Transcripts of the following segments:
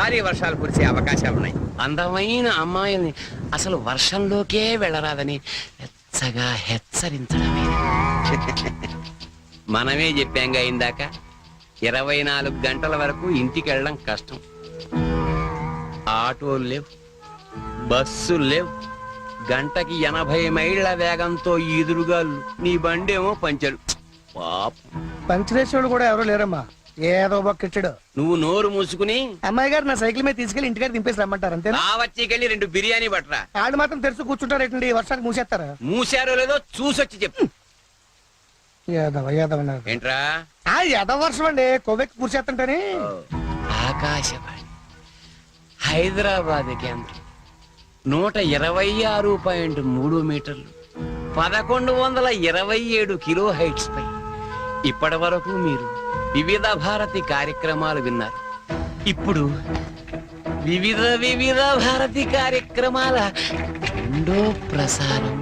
భారీ వర్షాలు కురిసే అవకాశాలున్నాయి. అందమైన అమ్మాయిల్ని అసలు వర్షంలోకే వెళ్ళరాదని వెచ్చగా హెచ్చరించడమే. మనమే చెప్పాంగా ఇందాక 24 గంటల వరకు ఇంటికి వెళ్ళడం కష్టం. ఆటోలు లేవు, బస్సులు లేవు, గంటకి 80 మైళ్ళ వేగంతో ఎదురుగాళ్ళు, నీ బండేమో పంచరు. పాపం పంచరేశ్వరుడు కూడా ఎవరో లేరమ్మా, ఏదో బొక్కెట్టాడు. నువ్వు నోరు మూసుకుని అమ్మాయి గారు నా సైకిల్ మీద తీసుకెళ్లి ఇంటికాడ దింపేసి రమ్మంటారు అంతే. వచ్చేకెళ్ళి 2 బిర్యానీ పట్టరా. ఆడు మాత్రం తెరుచు కూర్చుంటారేటండి, వర్షానికి మూసేస్తారా? మూసారో లేదో చూసొచ్చి చెప్పు. ఏంట్రా ఎద వర్షం అండి, కొవ్వెక్కి కూర్చేస్తుంటేనే. ఆకాశవాణి హైదరాబాద్ కేంద్రం 126.3 మీటర్లు 1127 కిలో హైట్స్ పై ఇప్పటి వరకు మీరు వివిధ భారతి కార్యక్రమాలు విన్నారు. ఇప్పుడు వివిధ భారతి కార్యక్రమాల 2వ ప్రసారం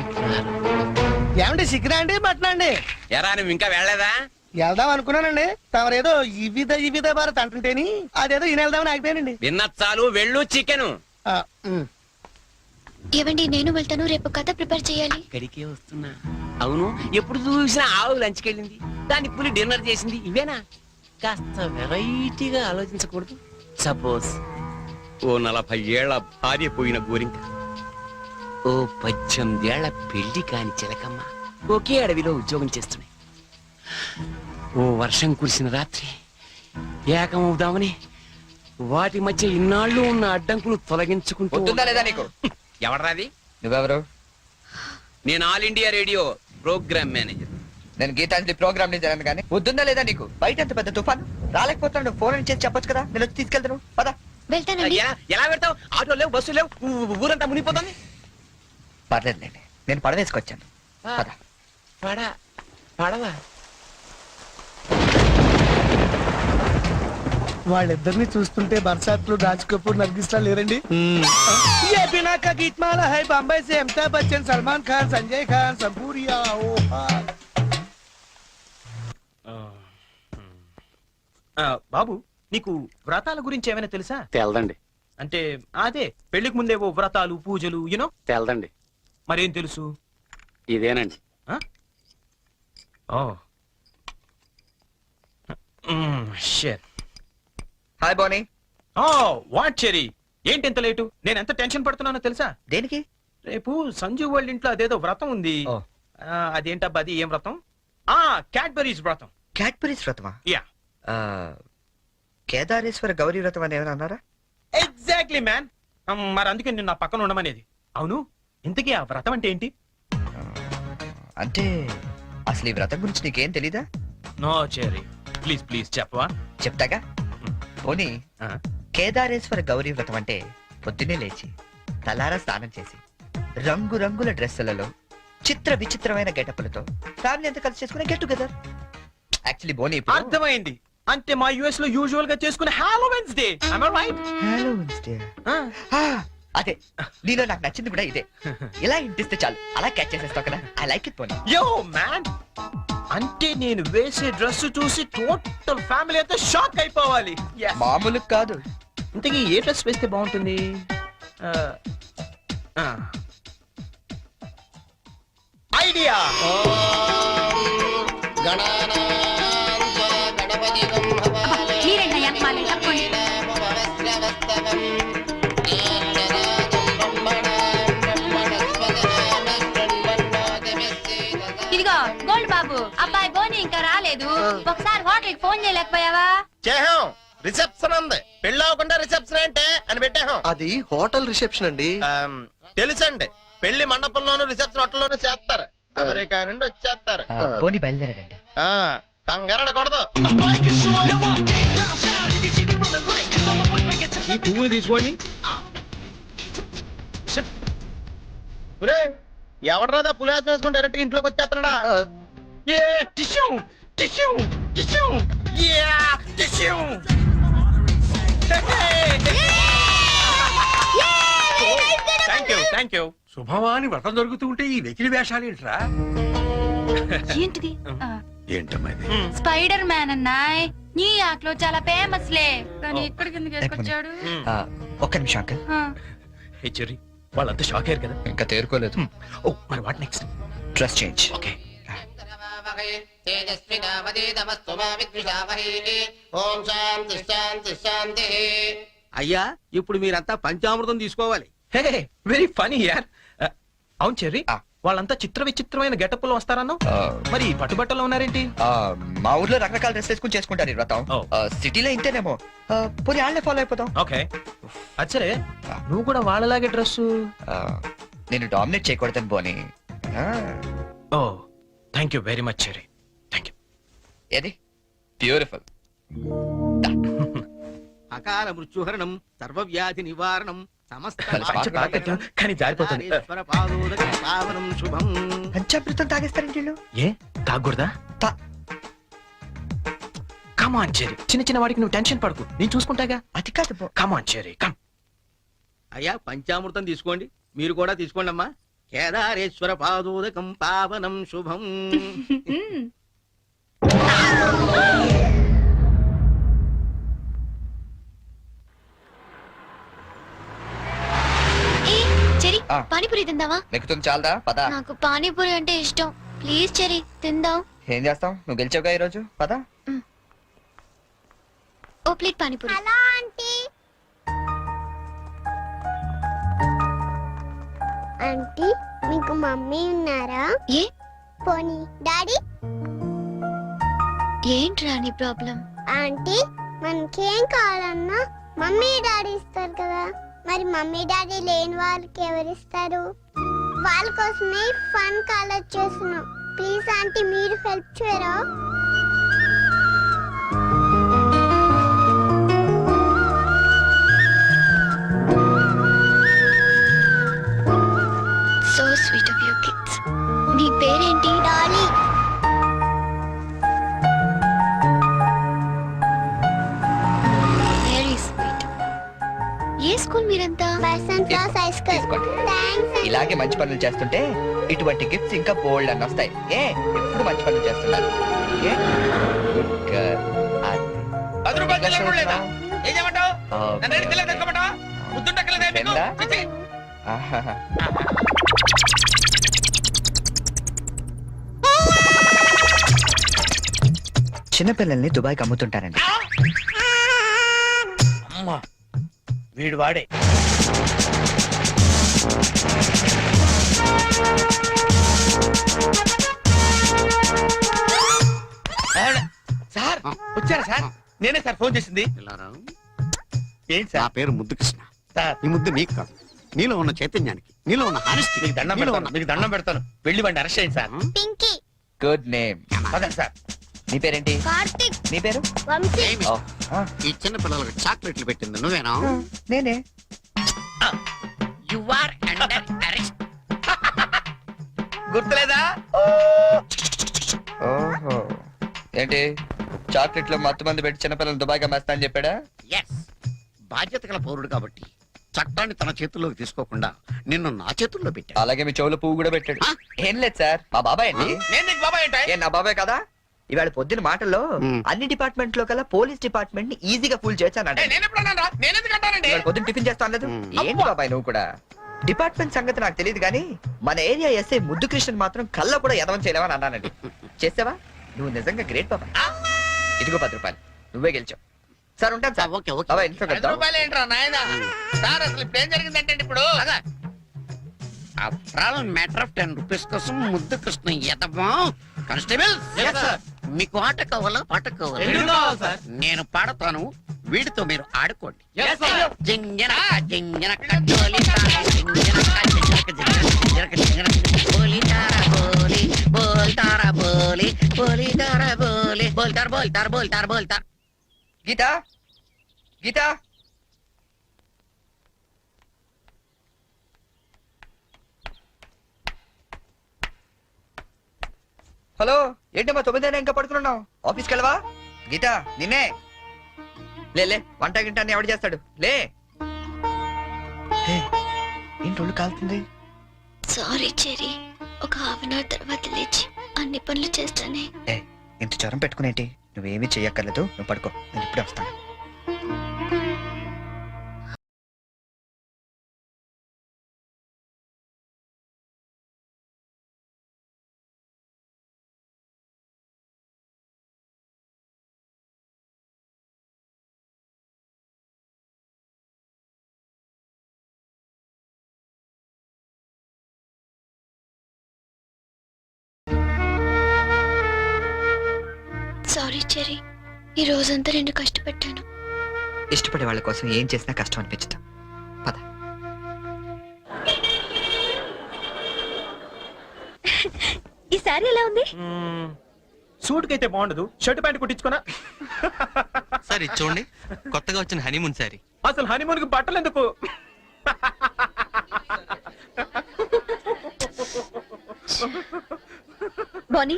ఏమండి సిగ్గురా అండి మటనా అండి? ఎరా నువ్వు ఇంకా వెళ్ళలేదా? వెళ్దాం అనుకున్నానండి, తమరేదో వివిధ భారత్ అంటుంటేని అదేదో ఈయన వెళ్దామని ఆగిపోయానండి. విన్న చాలు, వెళ్ళు. చికెను ఏవండి నేను వెళ్తాను, రేపు కథ ప్రిపేర్ చేయాలి. ఇక్కడికే వస్తున్నా. అవును, ఎప్పుడు చూసినా ఆవు లంచ్కి వెళ్ళింది, దాన్ని పులి డిన్నర్ చేసింది, ఇవేనా? కాస్త వెరైటీగా ఆలోచించకూడదు? సపోజ్ ఓ 40 ఏళ్ల భార్య పోయిన గోరింక, ఓ 18 ఏళ్ల పెళ్లి కాని చిలకమ్మ ఒకే అడవిలో ఉద్యోగం చేస్తున్నాయి. ఓ వర్షం కురిసిన రాత్రి ఏకమవుదామని వాటి మధ్య ఇన్నాళ్ళు ఉన్న అడ్డంకులు తొలగించుకుంటూ. లేదా నీకు? ఎవడ్రాది? నువ్వెవరు? నేను All India Radio programme manager. నేను గీతాంజలి ప్రోగ్రామ్ ని జరగను కానీ వద్దుందా లేదా నీకు? బయట ఎంత పెద్ద తుఫాను, రాలేకపోతున్నాడు, ఫోన్ చేసి చెప్పొచ్చు కదా, నేను వచ్చి తీసుకెళ్తాను. పదా. వెళ్తానండి. ఎలా పెడతావు? ఆటో లేవు, బస్సు లేవు, ఊరంతా మునిగిపోతుంది. పర్లేదులేండి, నేను పడవేసుకొచ్చాను. పద. పడవా? వాళ్ళిద్దరిని చూస్తుంటే బర్సాత్లు, రాజ్ కపూర్, నర్గిస్లా లేరండి? ये बिना का गीतमाला है बॉम्बे से अमिताभ बच्चन, सलमान खान, संजय खान, संपूरिया. బాబు, నీకు వ్రతాల గురించి ఏమైనా తెలుసా? తెల్దండి. అంటే అదే పెళ్లికి ముందేవో వ్రతాలు, పూజలు, యూనో. తెల్దండి. మరేం తెలుసు? ఇదేనండి. హాయ్ బోనీ. వాట్ చెరీ, ఏంటి ఎంత లేటు? నేను ఎంత టెన్షన్ పడుతున్నానో తెలుసా? దేనికి? రేపు సంజు వాళ్ళ ఇంట్లో అదేదో వ్రతం ఉంది. అదేంటబ్బా, అది ఏం వ్రతం? క్యాడ్బరీస్ వ్రతం. క్యాడ్బరీస్ వ్రతమా? యా. కేదారేశ్వర గౌరీ వ్రతం అని ఏమైనా అన్నారా? Exactly man. మరి అందుకే నేను నా పక్కన ఉండమనేది. అవును, ఇంతకీ ఆ వ్రతం అంటే ఏంటి? అంటే అసలు ఈ వ్రతం గురించి నీకేం తెలీదా? నో చెరీ, ప్లీజ్ ప్లీజ్ చెప్పవా? చెప్తాగా. పోనీ, కేదారేశ్వర గౌరీ వ్రతం అంటే పొద్దున్నే లేచి తలారా స్నానం చేసి రంగురంగుల డ్రెస్సులలో చిత్ర విచిత్రమైన గెటప్లతో ఫ్యామిలీ అంతా కలిసి చేసుకునే గెట్ టుగెదర్. యాక్చువల్లీ బోనీ, అర్థమైంది. అంటే మా యుఎస్ లో యూజువల్ గా చేసుకునే Halloween's day. Am I right? Halloween's day. అదే, నీలో నాకు నచ్చింది కూడా ఇదే. ఇలా ఇంటిస్తే చాలు, అలా క్యాచ్ చేసేస్తావు కదా. ఐ లైక్ ఇట్ పోనీ. యో మ్యాన్, అంటే నేను వేసే డ్రెస్ చూసి టోటల్ ఫ్యామిలీ అంతా షాక్ అయిపోవాలి. మామూలు కాదు. ఇంతకీ ఏ డ్రెస్ వేస్తే బాగుంటుంది? ఐడియా. ఇదిగో గోల్డ్ బాబు, అబ్బాయి బోని ఇంకా రాలేదు. ఒకసారి హోటల్ కి ఫోన్ చేయలేకపోయావా? చేహాం, రిసెప్షన్ ఉంది. పెళ్లి అవ్వకుండా రిసెప్షన్ ఏంటే అని పెట్టాం. అది హోటల్ రిసెప్షన్ అండి. తెలుసండి, పెళ్లి మండపంలోను రిసెప్షన్ హోటల్లోనూ చేస్తారు. అమెరికా నుండి వచ్చేస్తారు. పోనీ బయలుదేరాడండి. కంగారడకూడదు. ఈ పువ్వుని తీసుకోండి. ఎవడరాదా పులిహాసం వేసుకుని డైరెక్ట్ ఇంట్లోకి వచ్చేస్తాడా? Thank you. శుభమాని వ్రతం జరుగుతూ ఉంటే ఈ వెకిలి వేషాలు ఏంట్రా? ఏంటిది? ఏంటమ్మా ఇది? స్పైడర్ మ్యాన్ అన్నాయ్ న్యూయార్క్ లో చాలా ఫేమస్ లే కానీ ఇక్కడ కింద వేసుకొచ్చాడు ఒక్క నిమిషం అంకల్. హే చెర్రీ వాళ్ళంతా షాక్ అయ్యారు కదా. ఇంకా తేరుకోలేదు. ఓ మరి what next? Dress change. Okay. ఓం శాంతి శాంతి శాంతి. అయ్యా ఇప్పుడు మీరంతా పంచామృతం తీసుకోవాలి. హే వెరీ ఫనీ యార్. అవును చెర్రీ వాళ్ళంతా చిత్ర విచిత్రమైన గెటప్ లో వస్తారన్నావు, మరి పట్టుబట్టలో ఉన్నారేంటి? మా ఊర్లో రకరకాల డ్రెస్ వేసుకుని చేసుకుంటారు ఈ వ్రతం. Oh. సిటీలో ఇంతేనేమో. పోనీ వాళ్ళే ఫాలో అయిపోతాం. ఓకే అచ్చరే నువ్వు కూడా వాళ్ళలాగే డ్రెస్. నేను డామినేట్ చేయకూడదని పోనీ. Oh thank you very much Cherry, thank you. ఏది బ్యూటిఫుల్. అకాల మృత్యుహరణం సర్వవ్యాధి నివారణం సమస్త కానీ జారిపోతుంది. శుభం. పంచామృతం తాగేస్తారండి వీళ్ళు. ఏ తాగకూడదా? కమాన్ చెరీ, చిన్న చిన్న వాడికి నువ్వు టెన్షన్ పడకు, నేను చూసుకుంటాగా. అది కాదు. కమాన్ చెరీ కమ్. అయ్యా పంచామృతం తీసుకోండి, మీరు కూడా తీసుకోండి అమ్మా. కేదారేశ్వర పాదోదకం పావనం శుభం. చెరి ఆ. పానీపూరి తిందావా? నెక్కుతుంది చాలదా? పద. నాకు పానీపూరి అంటే ఇష్టం, ప్లీజ్ చెరి తిందాం. ఏం చేస్తాం, నువ్వు గెలిచావుగా ఈ రోజు. పద. ఓ ప్లేట్ పానీపూరి. ఆంటీ మీకు మమ్మీ ఉన్నారా? ఏ పోనీ డాడీ? ఏంట్రా నీ ప్రాబ్లం? ఆంటీ మనకేం కావాలన్నా మమ్మీ డాడీ ఇస్తారు కదా, మరి మమ్మీ డాడీ లేని వాళ్ళకి ఎవరిస్తారు? వాళ్ళ కోసమే ఫన్ కాలేజ్ చేస్తున్నాం. ప్లీజ్ ఆంటీ మీరు హెల్ప్ చేయరా? So sweet of you kids. నీ పేరేంటి? డాలీ. Very sweet. ఏ స్కూల్ మీరంతా? Basant Ras high school. తీసుకోండి. థాంక్స్. ఇలాగే మంచి పనులు చేస్తుంటే ఇటువంటి గిఫ్ట్స్ ఇంకా బోల్డ్ అని వస్తాయి. ఎప్పుడు మంచి పనులు చేస్తున్నారు. ఏ? Good girl. అది. 10 రూపాయలు ఇంకా చిల్లర కూడా లేదా? చూస్తున్నావు? ఏం చేయమంటావు? ఆ, నన్ను అడిగి తెలియదు అనుకోమంటావా? ముద్దుంటక్కలేదా మీకు? ఫ్రెండా? చిచ్చి. ఆహాహా. చిన్నపిల్లల్ని దుబాయ్కి అమ్ముతుంటారండి. అమ్మా వీడు వాడే. సార్ వచ్చారా సార్? నేనే సార్ ఫోన్ చేసింది. ఏంటి నా సార్? పేరు ముద్దు కృష్ణ. సార్ ఈ ముద్దు నీకు కాదు, నీలో ఉన్న చైతన్యానికి, నీలో ఉన్న హానెస్టీ. మీకు దండం పెడతాను, మీకు దండం పెడతాను. వెళ్ళి వాడిని అరెస్ట్ చేయండి సార్. పింకీ. Good name. పదండి సార్. నీ పేరేంటి? కార్తిక్. నీ పేరు? వంశీ. ఓ, ఆ, ఈ చిన్న పిల్లలకు చాక్లెట్లు పెట్టింది నువ్వేనా? నేనే. You are under arrest. గుర్తులేదా? ఓహో, ఏంటి చాక్లెట్లు మత్తు మంది పెట్టి చిన్నపిల్లలు దుబాయ్కి అమ్మేస్తా అని చెప్పాడా? ఎస్, బాధ్యత గల పౌరుడు కాబట్టి చట్టాన్ని తన చేతుల్లోకి తీసుకోకుండా నిన్ను నా చేతుల్లో పెట్టా. అలాగే మీ చెవులో పువ్వు కూడా పెట్టాడు. ఆ? ఏం లేదు సార్, మా బాబాయ్ అండి. నేను నీకు బాబాయ్ ఏంటి? ఏ నా బాబాయ్ కదా? ఇవాళ పొద్దున మాటల్లో మ్. అన్ని డిపార్ట్మెంట్ లో కల్లా పోలీస్ డిపార్ట్మెంట్ ని ఈజీగా ఫుల్ చేశాను. నేను ఎప్పుడు అన్నాను? నేను ఎందుకు అంటానండి? ఇవాళ పొద్దున టిఫిన్ చేస్తాను లేదు. మ్. ఏంటి బాబాయ్ నువ్వు కూడా? డిపార్ట్మెంట్ సంగతి నాకు తెలియదు కానీ మన ఏరియా ఎస్ఐ ముద్దు కృష్ణన్ మాత్రం కళ్ళ కూడా ఎదవం చేయలేవని అన్నానండి. చేసావా? నువ్వు నిజంగా గ్రేట్ బాబాయ్. ఇదిగో 10 రూపాయలు, నువ్వే గెలిచావు. సార్ ఉంటాను సార్. Okay, okay. బాబాయ్ ఇంట్లో 10 కలుద్దాం. రూపాయలు ఏంట్రా నాయనా? సార్ అసలు ఇప్పుడు ఏం జరిగిందంటే ఇప్పుడు మ్యాటర్ ఆఫ్ 10 రూపీస్ కోసం ముద్దు కృష్ణ ఎదవా. Constable, Yes, sir. మీకు ఆట కావాలా పాట కావాలా? రెండు కావాలి, సార్. నేను పాడతాను, వీడితో మీరు ఆడుకోండి. Yes, sir. జింజనక జింజనక జోలి తార, జింజనక జింజనక జింజనక జింజనక బోలి తారా బోలి, బోల్ తారా బోలి, బోలి తారా బోలి, బోల్ తార్ బోల్ తార్ బోల్ తార్ బోల్ తార్. గీత, గీత, హలో, ఏంటమ్మా 9 ఇంకా పడుకున్నావు? ఆఫీస్కి వెళ్ళవా? గీత నిన్నే. లే వంట గింట అని ఎవడు చేస్తాడు? లే. హే, ఏంటి ఒళ్ళు కాలుతుంది? సారీ చెరి, ఒక హాఫ్ అన్ అవర్ తర్వాత లేచి అన్ని పనులు చేస్తానే. ఇంత జ్వరం పెట్టుకునేంటి? నువ్వేమీ చెయ్యక్కర్లేదు, నువ్వు పడుకో, నేను ఇప్పుడే వస్తాను. సారీ చెరీ, ఈ రోజంతా నేను కష్టపెట్టాను. ఇష్టపడే వాళ్ళ కోసం ఏం చేసినా కష్టం అనిపించదు. పద. ఈ సారీ ఎలా ఉంది? సూట్ కైతే బాగుండదు, షర్ట్ ప్యాంట్ కుట్టించుకోనా? సార్ ఇది చూడండి, కొత్తగా వచ్చిన హనీమూన్ సారీ. అసలు హనీమూన్ కి బట్టలు ఎందుకు? బోనీ,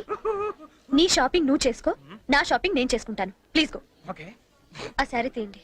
నీ షాపింగ్ నువ్వు చేసుకో, నా షాపింగ్ నేను చేసుకుంటాను. Please go. ఓకే. ఆ శారీ తీయండి.